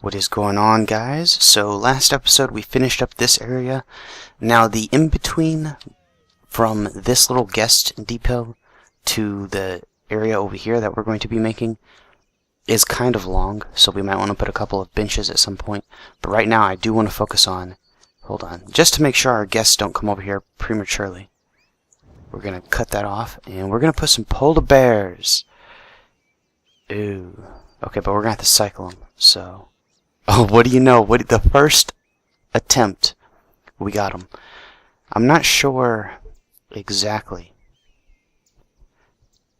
What is going on, guys? So last episode we finished up this area. Now the in-between from this little guest depot to the area over here that we're going to be making is kind of long, so we might want to put a couple of benches at some point. But right now I do want to focus on, hold on, just to make sure our guests don't come over here prematurely. We're going to cut that off, and we're going to put some polar bears. Ooh. Okay, but we're going to have to cycle them, so... Oh, what do you know? The first attempt, we got them. I'm not sure exactly.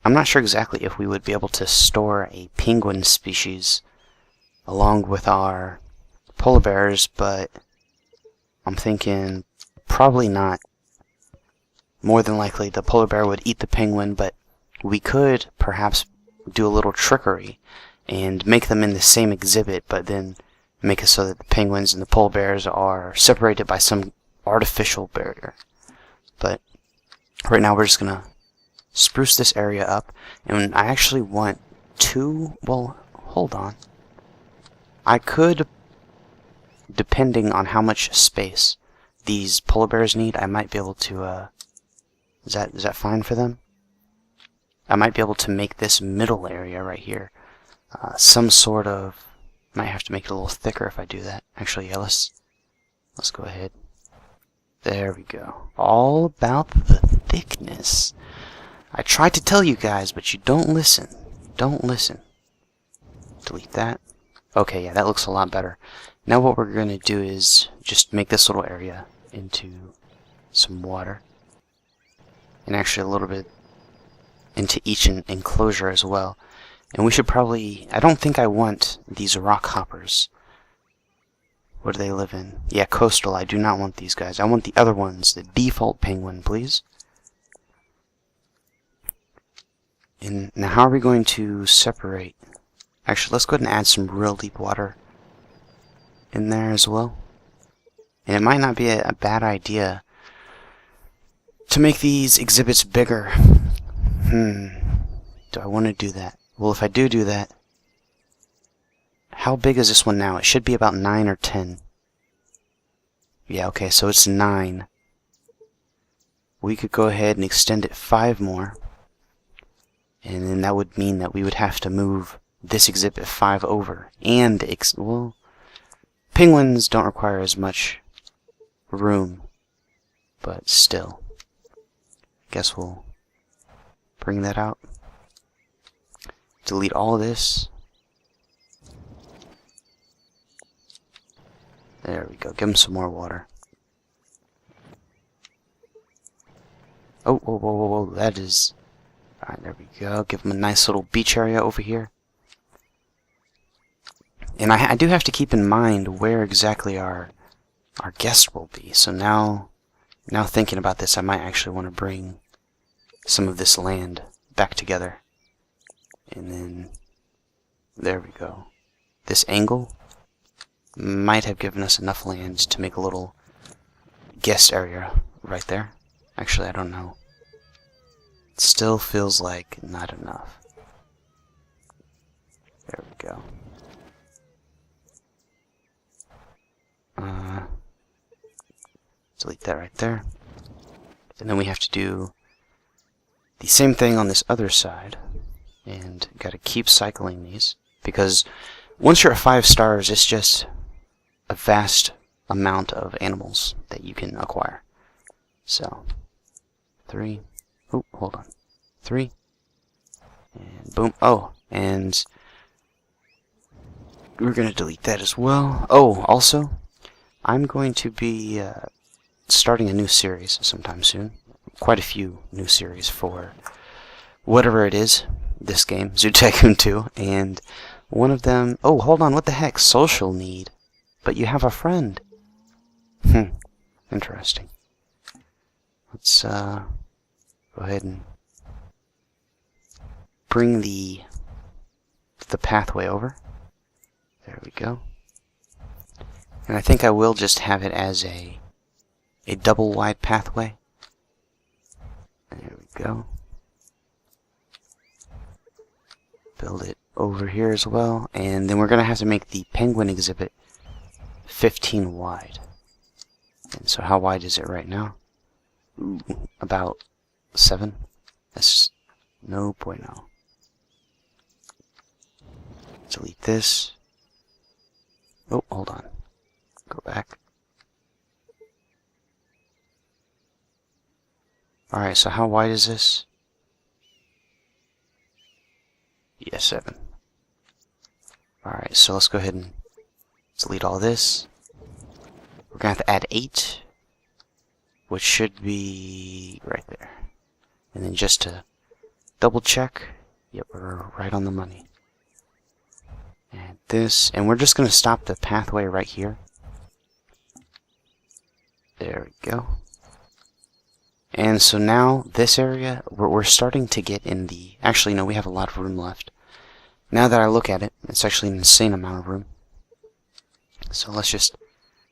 If we would be able to store a penguin species along with our polar bears, but I'm thinking probably not. More than likely, the polar bear would eat the penguin, but we could perhaps do a little trickery and make them in the same exhibit, but then make it so that the penguins and the polar bears are separated by some artificial barrier. But right now we're just gonna spruce this area up, and I actually want two, well, hold on. I could, depending on how much space these polar bears need, I might be able to, is that fine for them? I might be able to make this middle area right here some sort of... Might have to make it a little thicker if I do that. Actually, yeah, let's go ahead. There we go. All about the thickness. I tried to tell you guys, but you don't listen. Don't listen. Delete that. Okay, yeah, that looks a lot better. Now what we're going to do is just make this little area into some water. And actually a little bit into each enclosure as well. And we should probably... I don't think I want these rock hoppers. What do they live in? Yeah, coastal. I do not want these guys. I want the other ones. The default penguin, please. And now how are we going to separate? Actually, let's go ahead and add some real deep water in there as well. And it might not be a bad idea to make these exhibits bigger. Do I want to do that? Well, if I do that, how big is this one now? It should be about 9 or 10. Yeah, okay, so it's 9. We could go ahead and extend it 5 more. And then that would mean that we would have to move this exhibit 5 over. And, well, penguins don't require as much room. But still. Guess we'll bring that out. Delete all of this. There we go. Give them some more water. Oh, whoa, whoa, whoa, whoa. That is... Alright, there we go. Give them a nice little beach area over here. And I do have to keep in mind where exactly our guest will be. So now thinking about this, I might actually want to bring some of this land back together. And then, there we go. This angle might have given us enough land to make a little guest area right there. Actually, I don't know. It still feels like not enough. There we go. Delete that right there. And then we have to do the same thing on this other side. And gotta keep cycling these, because once you're at 5 stars, it's just a vast amount of animals that you can acquire. So 3. Oh, hold on. 3. And boom. Oh, and we're gonna delete that as well. Oh, also, I'm going to be starting a new series sometime soon. Quite a few new series for whatever it is. This game, Tycoon 2, and one of them... Oh, hold on, what the heck? Social need. But you have a friend. Interesting. Let's go ahead and bring the pathway over. There we go. And I think I will just have it as a double wide pathway. There we go. Build it over here as well. And then we're going to have to make the penguin exhibit 15 wide. And so how wide is it right now? Ooh, about 7. That's no bueno. Delete this. Oh, hold on. Go back. Alright, so how wide is this? Yeah, 7. Alright, so let's go ahead and delete all this. We're going to have to add 8, which should be right there. And then just to double check, yep, we're right on the money. Add this, and we're just going to stop the pathway right here. There we go. And so now this area, we're starting to get in the... Actually, no, we have a lot of room left. Now that I look at it, it's actually an insane amount of room. So let's just...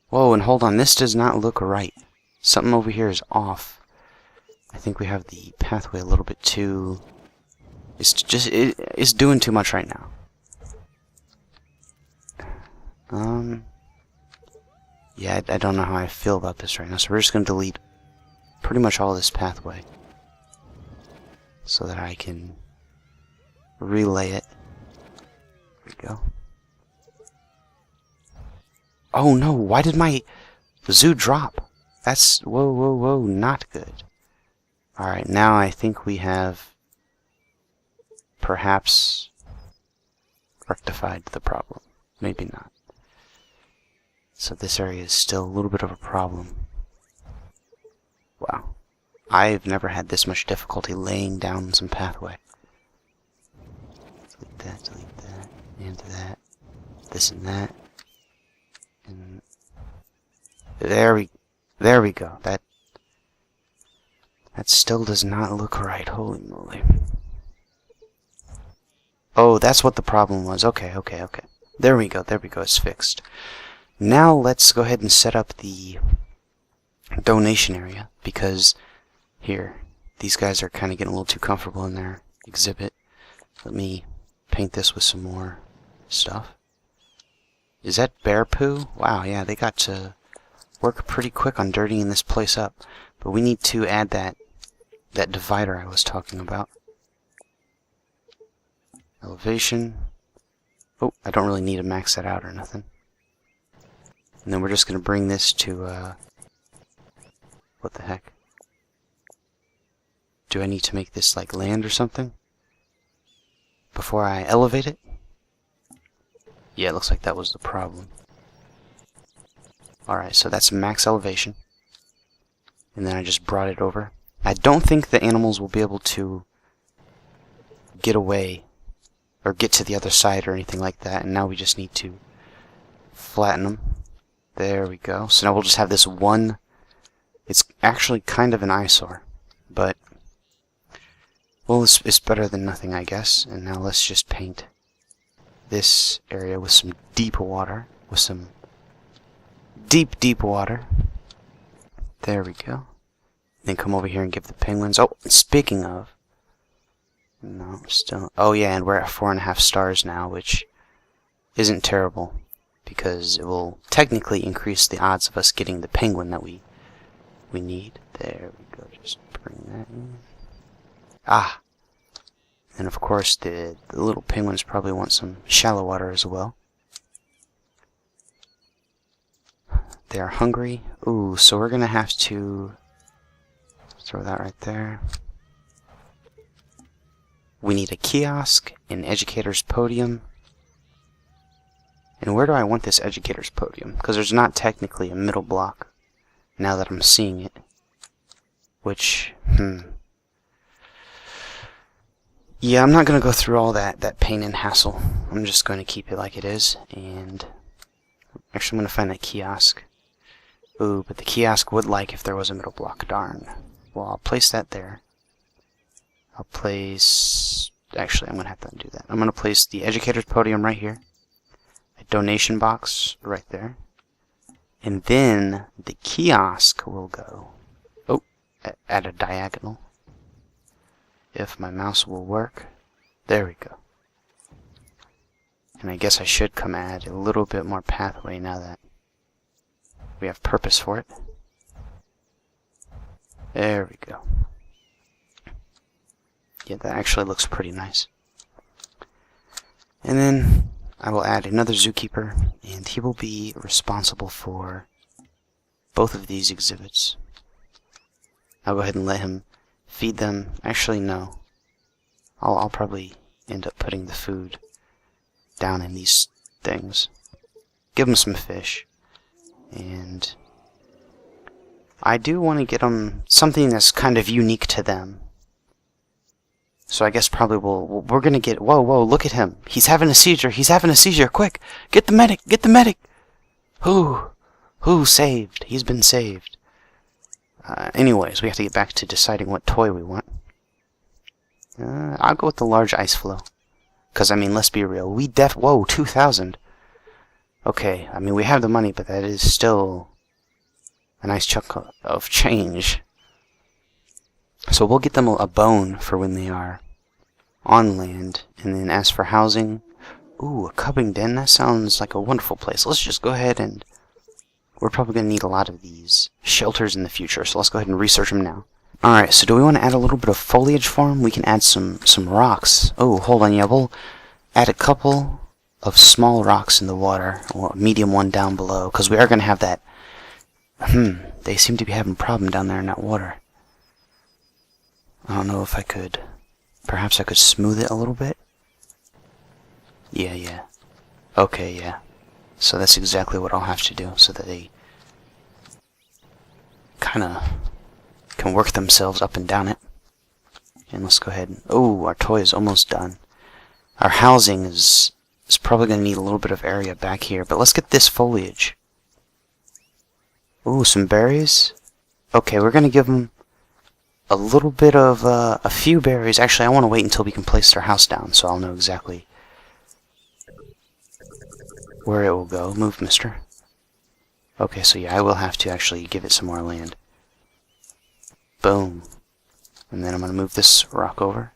Whoa, and hold on, this does not look right. Something over here is off. I think we have the pathway a little bit too... It's doing too much right now. Yeah, I don't know how I feel about this right now, so we're just going to delete pretty much all this pathway so that I can relay it. There we go. Oh no, why did my zoo drop? That's, whoa, whoa, whoa, not good. Alright, now I think we have perhaps rectified the problem. Maybe not. So this area is still a little bit of a problem. Wow. I've never had this much difficulty laying down some pathway. Delete that, and that, this and that. And there we go. That still does not look right. Holy moly. Oh, that's what the problem was. Okay. There we go, it's fixed. Now let's go ahead and set up the donation area, because here, these guys are kind of getting a little too comfortable in their exhibit. Let me paint this with some more stuff. Is that bear poo? Wow, yeah, they got to work pretty quick on dirtying this place up. But we need to add that divider I was talking about. Elevation. Oh, I don't really need to max that out or nothing. And then we're just going to bring this to, what the heck? Do I need to make this like land or something before I elevate it? Yeah, it looks like that was the problem. Alright, so that's max elevation. And then I just brought it over. I don't think the animals will be able to get away or get to the other side or anything like that. And now we just need to flatten them. There we go. So now we'll just have this one. It's actually kind of an eyesore, but well, it's better than nothing, I guess. And now let's just paint this area with some deep water, with some deep water. There we go. Then come over here and give the penguins. Oh, speaking of, no, still. Oh yeah, and we're at 4.5 stars now, which isn't terrible, because it will technically increase the odds of us getting the penguin that we need. There we go. Just bring that in. Ah, and of course the little penguins probably want some shallow water as well. They are hungry. Ooh, so we're gonna have to throw that right there. We need a kiosk, an educator's podium. And where do I want this educator's podium? Because there's not technically a middle block, now that I'm seeing it. Which, yeah, I'm not going to go through all that pain and hassle. I'm just going to keep it like it is. And actually, I'm going to find that kiosk. Ooh, but the kiosk would like if there was a middle block. Darn. Well, I'll place that there. I'll place... Actually, I'm going to have to undo that. I'm going to place the educator's podium right here. A donation box right there. And then the kiosk will go... Oh, at a diagonal. If my mouse will work. There we go. And I guess I should come add a little bit more pathway now that we have purpose for it. There we go. Yeah, that actually looks pretty nice. And then I will add another zookeeper, and he will be responsible for both of these exhibits. I'll go ahead and let him feed them. Actually, no. I'll probably end up putting the food down in these things. Give them some fish. And I do want to get them something that's kind of unique to them. So I guess probably we're gonna get... Whoa, look at him. He's having a seizure. He's having a seizure. Quick! Get the medic! Get the medic! Who saved? He's been saved. Anyways, we have to get back to deciding what toy we want. I'll go with the large ice floe. Because, I mean, let's be real. Whoa, 2,000. Okay, I mean, we have the money, but that is still a nice chunk of change. So we'll get them a bone for when they are on land. And then as for housing, ooh, a cubbing den. That sounds like a wonderful place. Let's just go ahead and... We're probably going to need a lot of these shelters in the future, so let's go ahead and research them now. Alright, so do we want to add a little bit of foliage for them? We can add some rocks. Oh, hold on, yeah, we'll add a couple of small rocks in the water, or a medium one down below, because we are going to have that... they seem to be having a problem down there in that water. I don't know if I could... Perhaps I could smooth it a little bit? Yeah. Okay, yeah. So that's exactly what I'll have to do, so that they kind of can work themselves up and down it. And let's go ahead and... Oh, our toy is almost done. Our housing is probably going to need a little bit of area back here, but let's get this foliage. Ooh, some berries. Okay, we're going to give them a little bit of... a few berries. Actually, I want to wait until we can place their house down, so I'll know exactly where it will go. Move, mister. Okay, so yeah, I will have to actually give it some more land. Boom. And then I'm going to move this rock over.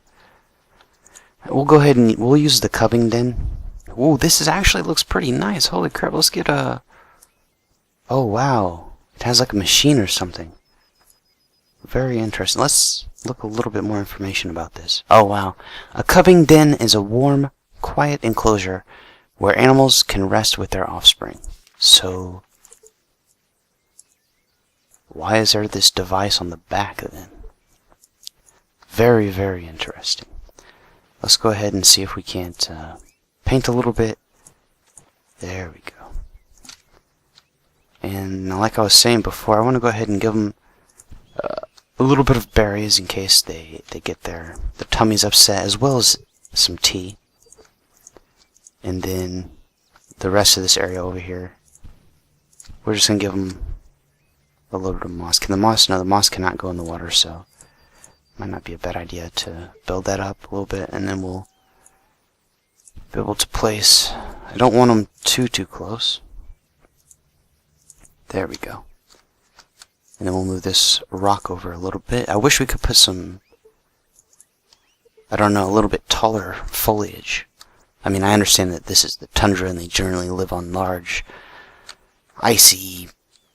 We'll go ahead and we'll use the cubbing den. Ooh, this is actually looks pretty nice. Holy crap, let's get a... Oh, wow. It has like a machine or something. Very interesting. Let's look a little bit more information about this. Oh, wow. A cubbing den is a warm, quiet enclosure where animals can rest with their offspring. So, why is there this device on the back then? Very, very interesting. Let's go ahead and see if we can't paint a little bit. There we go. And like I was saying before, I want to go ahead and give them a little bit of berries in case they get their tummies upset, as well as some tea. And then the rest of this area over here, we're just going to give them a little bit of moss. Can the moss? No, the moss cannot go in the water, so might not be a bad idea to build that up a little bit, and then we'll be able to place... I don't want them too close. There we go. And then we'll move this rock over a little bit. I wish we could put some, I don't know, a little bit taller foliage. I mean, I understand that this is the tundra and they generally live on large, icy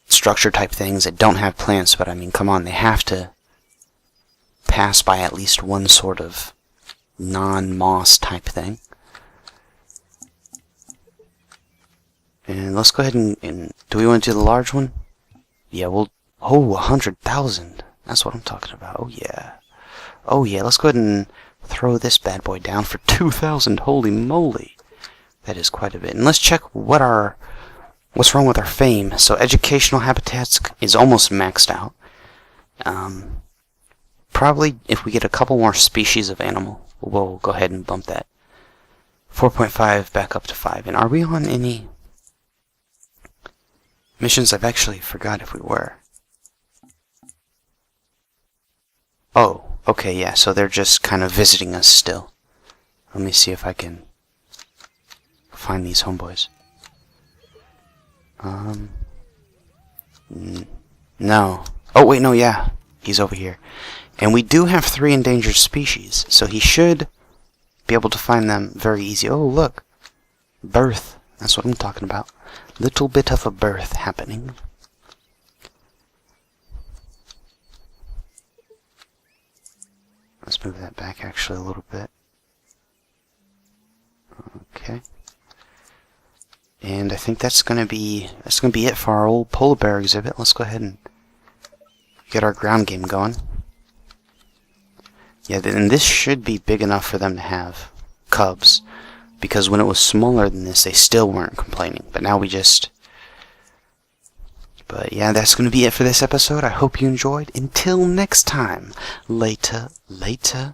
structure type things that don't have plants, but I mean, come on, they have to pass by at least one sort of non-moss type thing. And let's go ahead and do we want to do the large one? Yeah, we'll... Oh, 100,000. That's what I'm talking about. Oh, yeah. Oh, yeah, let's go ahead and throw this bad boy down for 2,000. Holy moly. That is quite a bit. And let's check what's wrong with our fame. So educational habitats is almost maxed out. Probably if we get a couple more species of animal, we'll go ahead and bump that 4.5 back up to 5. And are we on any missions? I've actually forgot if we were. Oh, okay, yeah, so they're just kind of visiting us still. Let me see if I can find these homeboys. No. Oh, wait, no, yeah. He's over here. And we do have 3 endangered species, so he should be able to find them very easy. Oh, look. birth. That's what I'm talking about. Little bit of a birth happening. Let's move that back actually a little bit. Okay. And I think that's gonna be it for our old polar bear exhibit. Let's go ahead and get our ground game going. Yeah, and this should be big enough for them to have cubs, because when it was smaller than this, they still weren't complaining. But now we just... But yeah, that's going to be it for this episode. I hope you enjoyed. Until next time, later.